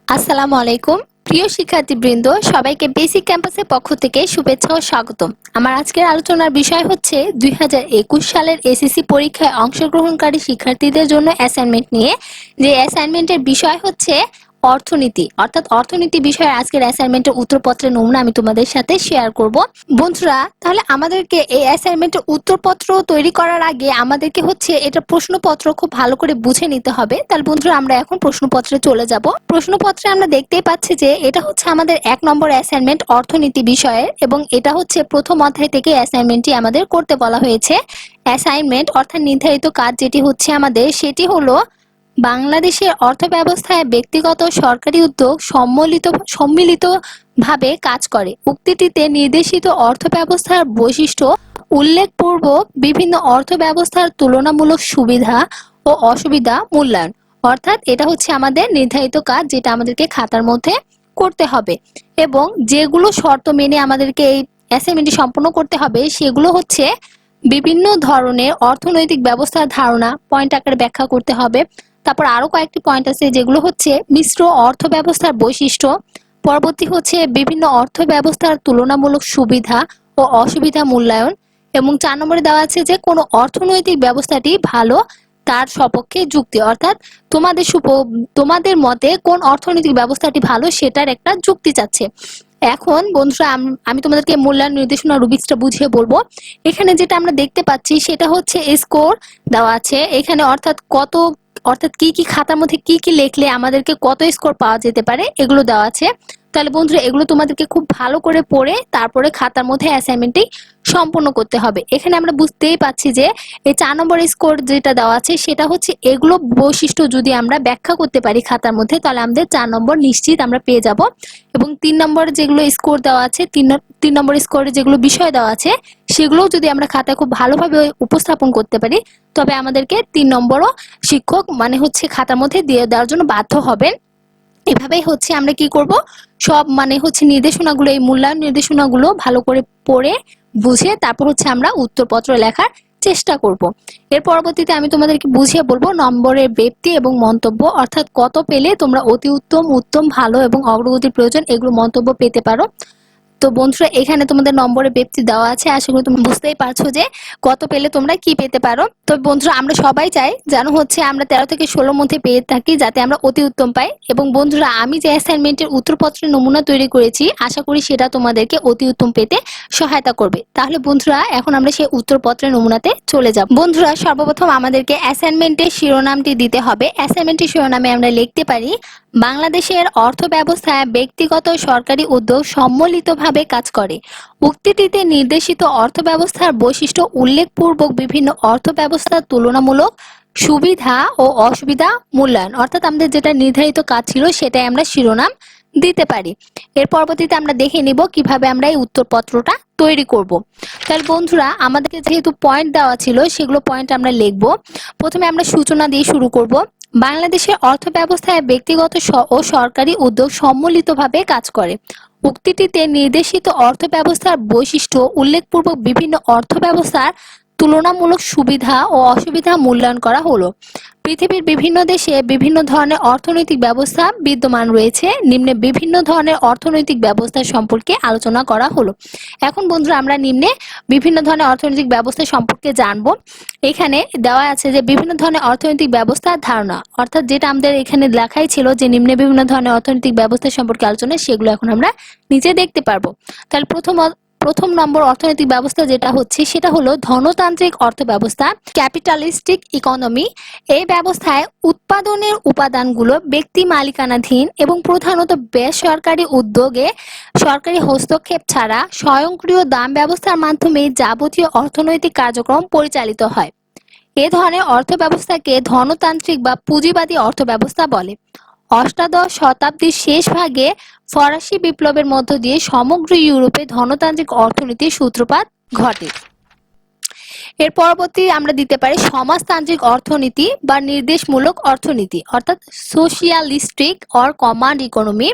আসসালামু আলাইকুম প্রিয় শিক্ষার্থীবৃন্দ, সবাইকে বেসিক ক্যাম্পাসের পক্ষ থেকে শুভেচ্ছা ও স্বাগতম। আমার আজকের আলোচনার বিষয় হচ্ছে 2021 সালের এসএসসি পরীক্ষায় অংশগ্রহণকারী শিক্ষার্থীদের জন্য অ্যাসাইনমেন্ট নিয়ে। যে অ্যাসাইনমেন্টের বিষয় হচ্ছে অর্থনীতি, অর্থাৎ অর্থনীতি বিষয়ের আজকের অ্যাসাইনমেন্টের উত্তরপত্রের নমুনা আমি তোমাদের সাথে শেয়ার করব। বন্ধুরা, তাহলে আমাদেরকে এই অ্যাসাইনমেন্টের উত্তরপত্র তৈরি করার আগে আমাদেরকে হচ্ছে এটা প্রশ্নপত্র খুব ভালো করে বুঝে নিতে হবে। তাহলে বন্ধুরা, আমরা এখন প্রশ্নপত্রে চলে যাব। প্রশ্নপত্রে আমরা দেখতেই পাচ্ছি যে এটা হচ্ছে আমাদের 1 নম্বর অ্যাসাইনমেন্ট অর্থনীতি বিষয়ের, এবং এটা হচ্ছে প্রথম অধ্যায় থেকে অ্যাসাইনমেন্টটি আমাদের করতে বলা হয়েছে। অ্যাসাইনমেন্ট অর্থাৎ নির্ধারিত কাজ যেটি হচ্ছে আমাদের, সেটি হলো বাংলাদেশের অর্থব্যবস্থায় ব্যক্তিগত সরকারি উদ্যোগ সম্মিলিতভাবে কাজ করে। উক্তিটিতে নির্দেশিত অর্থব্যবস্থার বৈশিষ্ট্য উল্লেখপূর্বক বিভিন্ন অর্থব্যবস্থার তুলনামূলক সুবিধা ও অসুবিধা মূল্যায়ন। অর্থাৎ এটা হচ্ছে আমাদের নির্ধারিত কাজ, যেটা আমাদেরকে খাতার মধ্যে করতে হবে, এবং যেগুলো শর্ত মেনে আমাদেরকে এই অ্যাসাইনমেন্টটি সম্পন্ন করতে হবে সেগুলো হচ্ছে বিভিন্ন ধরনের অর্থনৈতিক ব্যবস্থার ধারণা পয়েন্ট আকারে ব্যাখ্যা করতে হবে। তারপর আরো কয়েকটি পয়েন্ট আছে যেগুলো হচ্ছে মিশ্র অর্থ ব্যবস্থার বৈশিষ্ট্য। পরবর্তী হচ্ছে বিভিন্ন অর্থ ব্যবস্থার তুলনামূলক সুবিধা ও অসুবিধা মূল্যায়ন। এবং 4 নম্বরে দেওয়া আছে যে কোনো অর্থনৈতিক ব্যবস্থাটি ভালো তার সপক্ষে যুক্তি, অর্থাৎ তোমাদের মতে কোন অর্থনৈতিক ব্যবস্থাটি ভালো সেটার একটা যুক্তি চাচ্ছে। এখন বন্ধুরা, আমি তোমাদেরকে মূল্যায়ন নির্দেশনা রুবিক্সটা বুঝিয়ে বলবো। এখানে যেটা আমরা দেখতে পাচ্ছি সেটা হচ্ছে স্কোর দেওয়া আছে এখানে, অর্থাৎ কি কি খাতার মধ্যে কি কি লিখলে আমাদেরকে কত স্কোর পাওয়া যেতে পারে এগুলো দেওয়া আছে। তাহলে বন্ধুরা, এগুলো তোমাদেরকে খুব ভালো করে পড়ে তারপরে খাতার মধ্যে অ্যাসাইনমেন্টটি সম্পূর্ণ করতে হবে। এখানে আমরা বুঝতেই পাচ্ছি যে এই 4 নম্বর স্কোর যেটা দেওয়া আছে সেটা হচ্ছে এগুলো বৈশিষ্ট্য যদি আমরা ব্যাখ্যা করতে পারি খাতার মধ্যে, তাহলে আমাদের 4 নম্বর নিশ্চিত আমরা পেয়ে যাব। এবং 3 নম্বর যেগুলো স্কোর দেওয়া আছে, 3 নম্বর স্কোরে যেগুলো বিষয় দেওয়া আছে সেগুলো যদি আমরা খাতায় খুব ভালোভাবে উপস্থাপন করতে পারি, তবে আমাদেরকে 3 নম্বরও শিক্ষক মানে হচ্ছে খাতার মধ্যে দিয়ে দেওয়ার জন্য বাধ্য হবেন। এভাবেই হচ্ছে আমরা কি করব, সব মানে হচ্ছে নির্দেশনাগুলো, এই মূল্যায়ন নির্দেশনাগুলো ভালো করে পড়ে বুঝে তারপর হচ্ছে আমরা উত্তরপত্র লেখার চেষ্টা করব। এর পরবর্তীতে আমি তোমাদেরকে বুঝিয়ে বলবো নম্বরের ব্যক্তি এবং মন্তব্য, অর্থাৎ কত পেলে তোমরা অতি উত্তম, উত্তম, ভালো এবং অগ্রগতির প্রয়োজন এগুলো মন্তব্য পেতে পারো। তো বন্ধুরা, এখানে তোমাদের নম্বরের ব্যক্তি দেওয়া আছে, আশা করি তুমি বুঝতেই পারছো যে কত পেলে তোমরা কি পেতে পারো। তো বন্ধুরা, আমরা সবাই চাই যেন হচ্ছে আমরা 13 থেকে 16 মধ্যে পেয়ে থাকি, যাতে আমরা অতি উত্তম পাই। এবং বন্ধুরা, আমি যে অ্যাসাইনমেন্টের উত্তরপত্রের নমুনা তৈরি করেছি আশা করি সেটা তোমাদেরকে অতি উত্তম পেতে সহায়তা করবে। তাহলে বন্ধুরা, এখন আমরা সেই উত্তরপত্রের নমুনাতে চলে যাব। বন্ধুরা, সর্বপ্রথম আমাদেরকে অ্যাসাইনমেন্টের শিরোনামটি দিতে হবে। অ্যাসাইনমেন্টের শিরোনামে আমরা লিখতে পারি বাংলাদেশের অর্থ ব্যবস্থায় ব্যক্তিগত সরকারি উদ্যোগ সম্মিলিতভাবে কাজ করে। উক্তিটিতে নির্দেশিত অর্থব্যবস্থার বৈশিষ্ট্য উল্লেখপূর্বক বিভিন্ন অর্থব্যবস্থার তুলনামূলক সুবিধা ও অসুবিধা মূল্যায়ন। অর্থাৎ আমাদের যেটা নির্ধারিত কাজ ছিল সেটাই আমরা শিরোনাম দিতে পারি। এর পরবর্তীতে আমরা দেখে নিব কিভাবে আমরা এই উত্তরপত্রটা তৈরি করব। তাহলে বন্ধুরা, আমাদেরকে যেহেতু পয়েন্ট দেওয়া ছিল সেগুলো পয়েন্ট আমরা লিখব। প্রথমে আমরা সূচনা দিয়ে শুরু করব। বাংলাদেশের অর্থব্যবস্থায় ব্যক্তিগত ও সরকারি উদ্যোগ সম্মিলিতভাবে কাজ করে। উক্তিটিতে নির্দেশিত অর্থব্যবস্থার বৈশিষ্ট্য উল্লেখপূর্বক বিভিন্ন অর্থব্যবস্থার তুলনামূলক সুবিধা ও অসুবিধা মূল্যায়ন করা হলো। পৃথিবীর বিভিন্ন দেশে বিভিন্ন ধরনের অর্থনৈতিক ব্যবস্থা বিদ্যমান রয়েছে। নিম্নে বিভিন্ন ধরনের অর্থনৈতিক ব্যবস্থা সম্পর্কে আলোচনা করা হলো। এখন বন্ধুরা, আমরা নিম্নে বিভিন্ন ধরনের অর্থনৈতিক ব্যবস্থা সম্পর্কে জানবো। এখানে দেওয়া আছে যে বিভিন্ন ধরনের অর্থনৈতিক ব্যবস্থার ধারণা, অর্থাৎ যেটা আমাদের এখানে লেখাই ছিল যে নিম্নে বিভিন্ন ধরনের অর্থনৈতিক ব্যবস্থা সম্পর্কে আলোচনা, সেগুলো এখন আমরা নিচে দেখতে পারবো। তাহলে প্রথম নম্বর অর্থনৈতিক ব্যবস্থা যেটা হচ্ছে সেটা হলো ধনতান্ত্রিক অর্থ ব্যবস্থা, ক্যাপিটালিস্টিক ইকোনমি। এই ব্যবস্থায় উৎপাদনের উপাদানগুলো ব্যক্তি মালিকানাধীন এবং প্রধানত বেসরকারি উদ্যোগে সরকারি হস্তক্ষেপ ছাড়া স্বয়ংক্রিয় দাম ব্যবস্থার মাধ্যমে যাবতীয় অর্থনৈতিক কার্যক্রম পরিচালিত হয়। এ ধরনের অর্থ ব্যবস্থাকে ধনতান্ত্রিক বা পুঁজিবাদী অর্থ ব্যবস্থা বলে। অষ্টাদশ শতাব্দীর শেষ ভাগে ফরাসি বিপ্লবের মধ্য দিয়ে সমগ্র ইউরোপে ধনতান্ত্রিক অর্থনীতির সূত্রপাত ঘটে। এর পরবর্তী আমরা দিতে পারি সমাজতান্ত্রিক অর্থনীতি বা নির্দেশমূলক অর্থনীতি, অর্থাৎ সোশিয়ালিস্টিক অর কমান্ড ইকোনমি।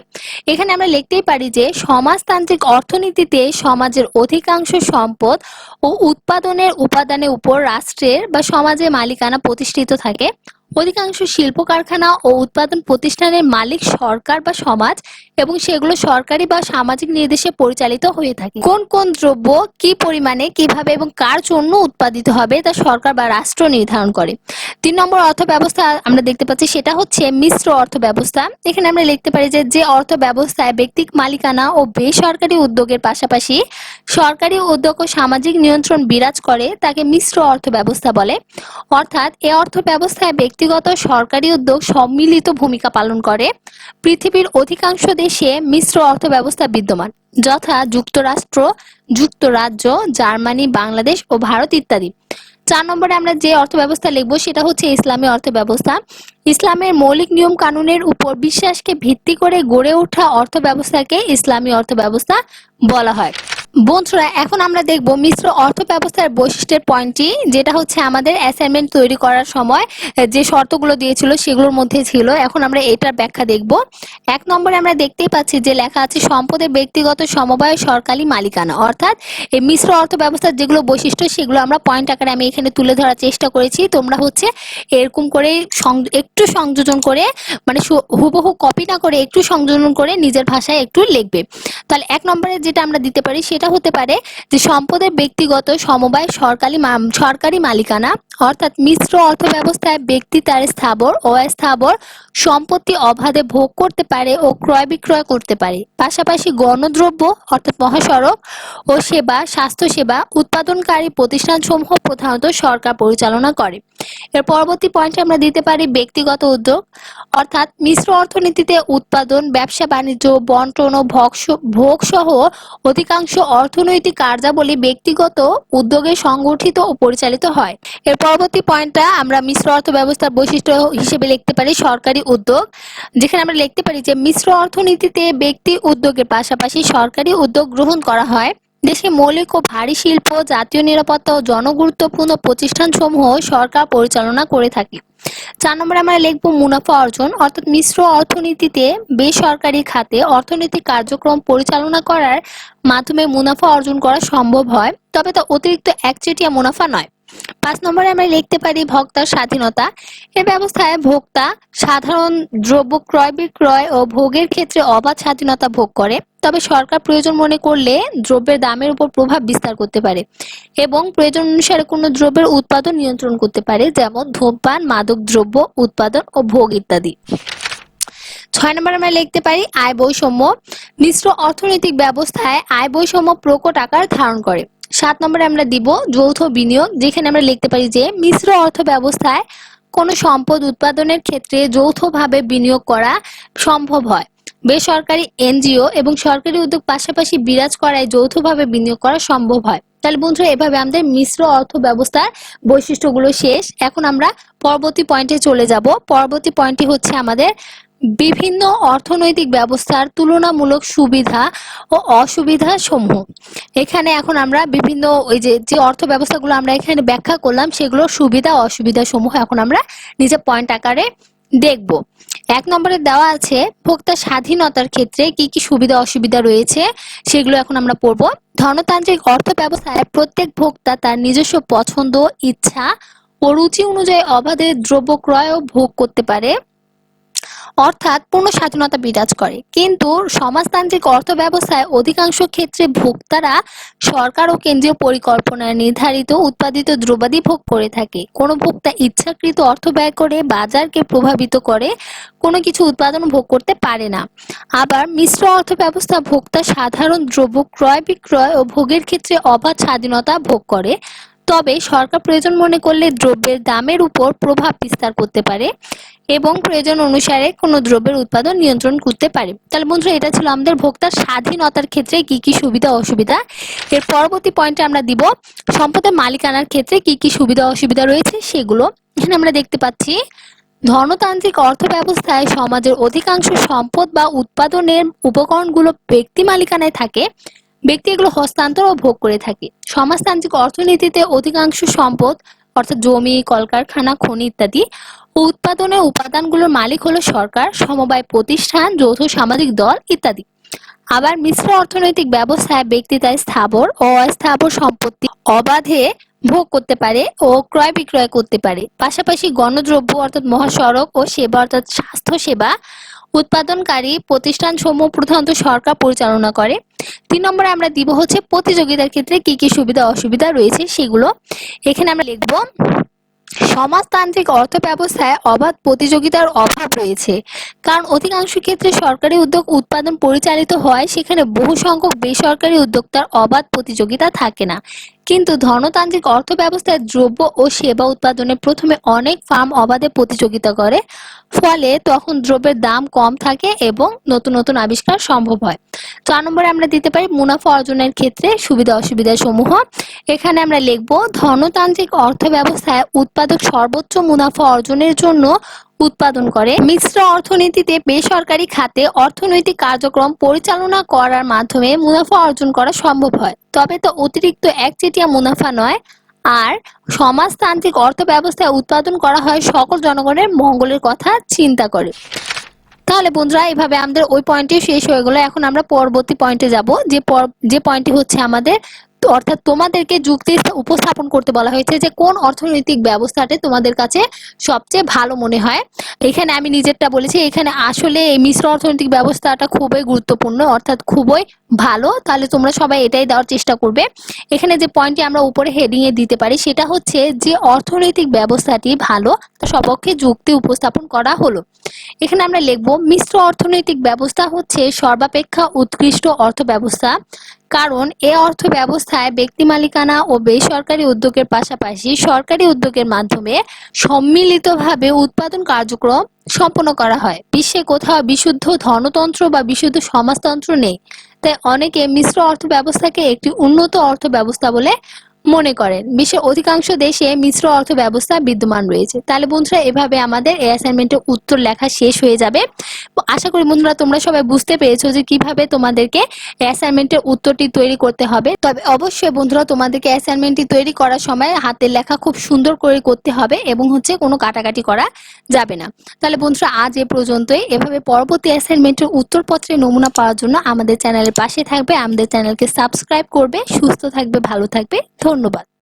এখানে আমরা লিখতেই পারি যে সমাজতান্ত্রিক অর্থনীতিতে সমাজের অধিকাংশ সম্পদ ও উৎপাদনের উপাদানের উপর রাষ্ট্রের বা সমাজের মালিকানা প্রতিষ্ঠিত থাকে। অধিকাংশ শিল্প কারখানা ও উৎপাদন প্রতিষ্ঠানের মালিক সরকার বা সমাজ এবং সেগুলো সরকারি বা সামাজিক নির্দেশে পরিচালিত হয়ে থাকে। কোন কোন দ্রব্য কি পরিমাণে কিভাবে এবং কার জন্য উৎপাদিত হবে তা সরকার বা রাষ্ট্র নির্ধারণ করে। 3 নম্বর অর্থ ব্যবস্থা আমরা দেখতে পাচ্ছি সেটা হচ্ছে মিশ্র অর্থ ব্যবস্থা। এখানে আমরা লিখতে পারি যে অর্থ ব্যবস্থায় ব্যক্তিক মালিকানা ও বেসরকারি উদ্যোগের পাশাপাশি সরকারি উদ্যোগ ও সামাজিক নিয়ন্ত্রণ বিরাজ করে তাকে মিশ্র অর্থ ব্যবস্থা বলে। অর্থাৎ এ অর্থ ব্যবস্থায় ব্যক্তিগত সরকারি উদ্যোগ সম্মিলিত ভূমিকা পালন করে। পৃথিবীর অধিকাংশ দেশে মিশ্র অর্থ ব্যবস্থা বিদ্যমান, যথা যুক্তরাষ্ট্র, যুক্তরাজ্য, জার্মানি, বাংলাদেশ ও ভারত ইত্যাদি। 4 নম্বরে আমরা যে অর্থ ব্যবস্থা লিখবো সেটা হচ্ছে ইসলামী অর্থ ব্যবস্থা। ইসলামের মৌলিক নিয়ম কানুনের উপর বিশ্বাসকে ভিত্তি করে গড়ে ওঠা অর্থ ব্যবস্থাকে ইসলামী অর্থ ব্যবস্থা বলা হয়। বন্ধুরা, এখন আমরা দেখব মিশ্র অর্থ ব্যবস্থার বৈশিষ্ট্যের পয়েন্টটি, যেটা হচ্ছে আমাদের অ্যাসাইনমেন্ট তৈরি করার সময় যে শর্তগুলো দিয়েছিল সেগুলোর মধ্যে ছিল। এখন আমরা এটার ব্যাখ্যা দেখব। 1 নম্বরে আমরা দেখতেই পাচ্ছি যে লেখা আছে সম্পদের ব্যক্তিগত সমবায় সরকারি মালিকানা। অর্থাৎ এই মিশ্র অর্থ ব্যবস্থার যেগুলো বৈশিষ্ট্য সেগুলো আমরা পয়েন্ট আকারে আমি এখানে তুলে ধরার চেষ্টা করেছি। তোমরা হচ্ছে এরকম করে একটু সংযোজন করে, মানে হুবহু কপি না করে একটু সংযোজন করে নিজের ভাষায় একটু লিখবে। তাহলে 1 নম্বরে যেটা আমরা দিতে পারি সেটা হতে পারে যে সম্পদের ব্যক্তিগত সমবায় সরকারি মালিকানা। অর্থাৎ মিশ্র অর্থ ব্যবস্থায় ব্যক্তি তার স্থাবর ও অস্থাবর সম্পত্তি অবাধে ভোগ করতে পারে ও ক্রয় বিক্রয় করতে পারে। পাশাপাশি গণদ্রব্য অর্থাৎ মহাসড়ক ও সেবা, স্বাস্থ্যসেবা উৎপাদনকারী প্রতিষ্ঠানসমূহ প্রধানত সরকার পরিচালনা করে। এর পরবর্তী পয়েন্টে আমরা দিতে পারি ব্যক্তিগত উদ্যোগ। অর্থাৎ মিশ্র অর্থনীতিতে উৎপাদন, ব্যবসা বাণিজ্য, বন্টন ও ভোগ সহ অধিকাংশ অর্থনৈতিক কার্যাবলী ব্যক্তিগত উদ্যোগে সংগঠিত ও পরিচালিত হয়। এর পরবর্তী পয়েন্টটা আমরা মিশ্র অর্থ ব্যবস্থার বৈশিষ্ট্য হিসেবে লিখতে পারি সরকারি উদ্যোগ, যেখানে আমরা লিখতে পারি যে মিশ্র অর্থনীতিতে ব্যক্তি উদ্যোগের পাশাপাশি সরকারি উদ্যোগ গ্রহণ করা হয়। দেশে মৌলিক ও ভারী শিল্প, জাতীয় নিরাপত্তা ও জনগুরুত্বপূর্ণ প্রতিষ্ঠানসমূহ সরকার পরিচালনা করে থাকে। 4 নম্বরে আমরা লিখব মুনাফা অর্জন। অর্থাৎ মিশ্র অর্থনীতিতে বেসরকারি খাতে অর্থনৈতিক কার্যক্রম পরিচালনা করার মাধ্যমে মুনাফা অর্জন করা সম্ভব হয়, তবে তা অতিরিক্ত একচেটিয়া মুনাফা নয়। 5 নম্বরে আমরা লিখতে পারি ভোক্তার স্বাধীনতা। এ ব্যবস্থায় ভোক্তা সাধারণ দ্রব্য ক্রয় বিক্রয় ও ভোগের ক্ষেত্রে অবাধ স্বাধীনতা ভোগ করে, তবে সরকার প্রয়োজন মনে করলে দ্রব্যের দামের উপর প্রভাব বিস্তার করতে পারে এবং প্রয়োজন অনুসারে কোনো দ্রব্যের উৎপাদন নিয়ন্ত্রণ করতে পারে, যেমন ধূমপান, মাদক দ্রব্য উৎপাদন ও ভোগ ইত্যাদি। 6 নম্বরে আমরা লিখতে পারি আয় বৈষম্য। মিশ্র অর্থনৈতিক ব্যবস্থায় আয় বৈষম্য প্রকট আকার ধারণ করে। 7 নম্বরে আমরা দিব যৌথ বিনিয়োগ, যেখানে আমরা লিখতে পারি যে মিশ্র অর্থ ব্যবস্থায় কোনো সম্পদ উৎপাদনের ক্ষেত্রে যৌথভাবে বিনিয়োগ করা সম্ভব হয়। বেসরকারি এনজিও এবং সরকারি উদ্যোগ পাশাপাশি বিরাজ করায় যৌথভাবে বিনিয়োগ করা সম্ভব হয়। তাহলে বন্ধুরা, এভাবে আমাদের মিশ্র অর্থ ব্যবস্থার বৈশিষ্ট্যগুলো শেষ। এখন আমরা পরবর্তী পয়েন্টে চলে যাব। পরবর্তী পয়েন্টটি হচ্ছে আমাদের বিভিন্ন অর্থনৈতিক ব্যবস্থার তুলনামূলক সুবিধা ও অসুবিধা সমূহ। এখানে এখন আমরা বিভিন্ন ওই যে অর্থ ব্যবস্থাগুলো আমরা এখানে ব্যাখ্যা করলাম সেগুলোর সুবিধা অসুবিধা সমূহ এখন আমরা নিজে পয়েন্ট আকারে দেখব। 1 নম্বরে দেওয়া আছে ভোক্তা স্বাধীনতার ক্ষেত্রে কি কি সুবিধা অসুবিধা রয়েছে সেগুলো এখন আমরা পড়ব। ধনতান্ত্রিক অর্থ ব্যবস্থায় প্রত্যেক ভোক্তা তার নিজস্ব পছন্দ, ইচ্ছা ও রুচি অনুযায়ী অবাধে দ্রব্য ক্রয় ও ভোগ করতে পারে, অর্থাৎ পূর্ণ স্বাধীনতা বিরাজ করে। কিন্তু সমাজতান্ত্রিক অর্থ ব্যবস্থায় অধিকাংশ ক্ষেত্রে ভোক্তারা সরকার ও কেন্দ্রীয় পরিকল্পনায় নির্ধারিত উৎপাদিত দ্রব্যাদি ভোগ করে থাকে। কোনো ভোক্তা ইচ্ছাকৃত অর্থ ব্যয় করে বাজারকে প্রভাবিত করে কোনো কিছু উৎপাদন ভোগ করতে পারে না। আবার মিশ্র অর্থ ব্যবস্থা ভোক্তা সাধারণ দ্রব্য ক্রয় বিক্রয় ও ভোগের ক্ষেত্রে অবাধ স্বাধীনতা ভোগ করে, তবে সরকার প্রয়োজন মনে করলে দ্রব্যের দামের উপর প্রভাব বিস্তার করতে পারে এবং প্রয়োজন অনুসারে কোনো দ্রব্যের উৎপাদন নিয়ন্ত্রণ করতে পারে। তাহলে বন্ধুরা, এটা ছিল আমাদের ভোক্তার স্বাধীনতার ক্ষেত্রে কি কি সুবিধা অসুবিধা। এর পরবর্তী পয়েন্টে আমরা দিব সম্পদের মালিকানার ক্ষেত্রে কি কি সুবিধা অসুবিধা রয়েছে সেগুলো। এখানে আমরা দেখতে পাচ্ছি ধনতান্ত্রিক অর্থ ব্যবস্থায় সমাজের অধিকাংশ সম্পদ বা উৎপাদনের উপকরণগুলো ব্যক্তি মালিকানায় থাকে, ব্যক্তি এগুলো হস্তান্তর ও ভোগ করে থাকে। সমাজতান্ত্রিক অর্থনীতিতে অধিকাংশ সম্পদ অর্থাৎ জমি, কলকারখানা, খনি ইত্যাদি উৎপাদনের উপাদানগুলোর মালিক হলো সরকার, সমবায় প্রতিষ্ঠান, যৌথ সামাজিক দল ইত্যাদি। আবার মিশ্র অর্থনৈতিক ব্যবস্থায় ব্যক্তি তার স্থাবর ও অস্থাবর সম্পত্তি অবাধে ভোগ করতে পারে ও ক্রয় বিক্রয় করতে পারে। পাশাপাশি গণদ্রব্য অর্থাৎ মহাসড়ক ও সেবা অর্থাৎ স্বাস্থ্য সেবা উৎপাদনকারী প্রতিষ্ঠানসমূহ প্রধানত সরকার পরিচালনা করে। 3 নম্বরে আমরা দিব হচ্ছে প্রতিযোগিতার ক্ষেত্রে কি কি সুবিধা অসুবিধা রয়েছে সেগুলো। এখানে আমরা লিখব সমাজতান্ত্রিক অর্থব্যবস্থায় অবাধ প্রতিযোগিতার অভাব রয়েছে, কারণ অধিকাংশ ক্ষেত্রে সরকারি উদ্যোগ উৎপাদন পরিচালিত হয়, সেখানে বহু সংখ্যক বেসরকারি উদ্যোক্তার অবাধ প্রতিযোগিতা থাকে না। কিন্তু ধনতান্ত্রিক অর্থব্যবস্থায় দ্রব্য ও সেবা উৎপাদনে প্রথমে অনেক ফার্ম অবাধে প্রতিযোগিতা করে, ফলে তখন দ্রব্যের দাম কম থাকে এবং নতুন নতুন আবিষ্কার সম্ভব হয়। 4 নম্বরে আমরা দিতে পারি মুনাফা অর্জনের ক্ষেত্রে সুবিধা অসুবিধা সমূহ। এখানে আমরা লিখব ধনতান্ত্রিক অর্থব্যবস্থায় উৎপাদক সর্বোচ্চ মুনাফা অর্জনের জন্য উৎপাদন করে। মিশ্র অর্থনীতিতে বেসরকারি খাতে অর্থনৈতিক কার্যক্রম পরিচালনা করার মাধ্যমে মুনাফা অর্জন করা সম্ভব হয়, তবে তো অতিরিক্ত একচেটিয়া মুনাফা নয়। আর সমাজতান্ত্রিক অর্থব্যবস্থায় উৎপাদন করা হয় সকল জনগণের মঙ্গলের কথা চিন্তা করে। তাহলে বন্ধুরা এইভাবে আমাদের ওই পয়েন্টটি শেষ হয়ে গেল। এখন আমরা পরবর্তী পয়েন্টে যাব, যে পয়েন্টটি হচ্ছে আমাদের অর্থাৎ তোমাদেরকে যুক্তি উপস্থাপন করতে বলা হয়েছে যে কোন অর্থনৈতিক ব্যবস্থাটি তোমাদের কাছে সবচেয়ে ভালো মনে হয়। এখানে আমি নিজেরটা বলেছি, এখানে আসলে এই মিশ্র অর্থনৈতিক ব্যবস্থাটা খুবই গুরুত্বপূর্ণ অর্থাৎ খুবই ভালো। তাহলে তোমরা সবাই এটাই দেওয়ার চেষ্টা করবে। এখানে যে পয়েন্টটি আমরা উপরে হেডিং এ দিতে পারি সেটা হচ্ছে যে অর্থনৈতিক ব্যবস্থাটি ভালো তার সপক্ষে যুক্তি উপস্থাপন করা হলো। এখানে আমরা লিখব মিশ্র অর্থনৈতিক ব্যবস্থা হচ্ছে সর্বাপেক্ষা উৎকৃষ্ট অর্থ ব্যবস্থা, কারণ এ অর্থ ব্যবস্থায় ব্যক্তি মালিকানা ও বেসরকারি উদ্যোগের পাশাপাশি সরকারি উদ্যোগের মাধ্যমে সম্মিলিতভাবে উৎপাদন কার্যক্রম সম্পন্ন করা হয়। বিশ্বে কোথাও বিশুদ্ধ ধনতন্ত্র বা বিশুদ্ধ সমাজতন্ত্র নেই, তাই অনেকে মিশ্র অর্থ ব্যবস্থাকে একটি উন্নত অর্থ ব্যবস্থা বলে মনে করেন। বিশ্বের অধিকাংশ দেশে মিশ্র অর্থ ব্যবস্থা বিদ্যমান রয়েছে। তাহলে বন্ধুরা এভাবে আমাদের এই অ্যাসাইনমেন্টের উত্তর লেখা শেষ হয়ে যাবে। আশা করি বন্ধুরা তোমরা সবাই বুঝতে পেরেছো যে কিভাবে তোমাদেরকে অ্যাসাইনমেন্টের উত্তরটি তৈরি করতে হবে। তবে অবশ্যই বন্ধুরা তোমাদেরকে অ্যাসাইনমেন্টটি তৈরি করার সময় হাতের লেখা খুব সুন্দর করে করতে হবে এবং হচ্ছে কোনো কাটাকাটি করা যাবে না। তাহলে বন্ধুরা আজ এ পর্যন্তই। এভাবে পরবর্তী অ্যাসাইনমেন্টের উত্তরপত্রের নমুনা পাওয়ার জন্য আমাদের চ্যানেলের পাশে থাকবে, আমাদের চ্যানেলকে সাবস্ক্রাইব করবে। সুস্থ থাকবে, ভালো থাকবে। ধন্যবাদ।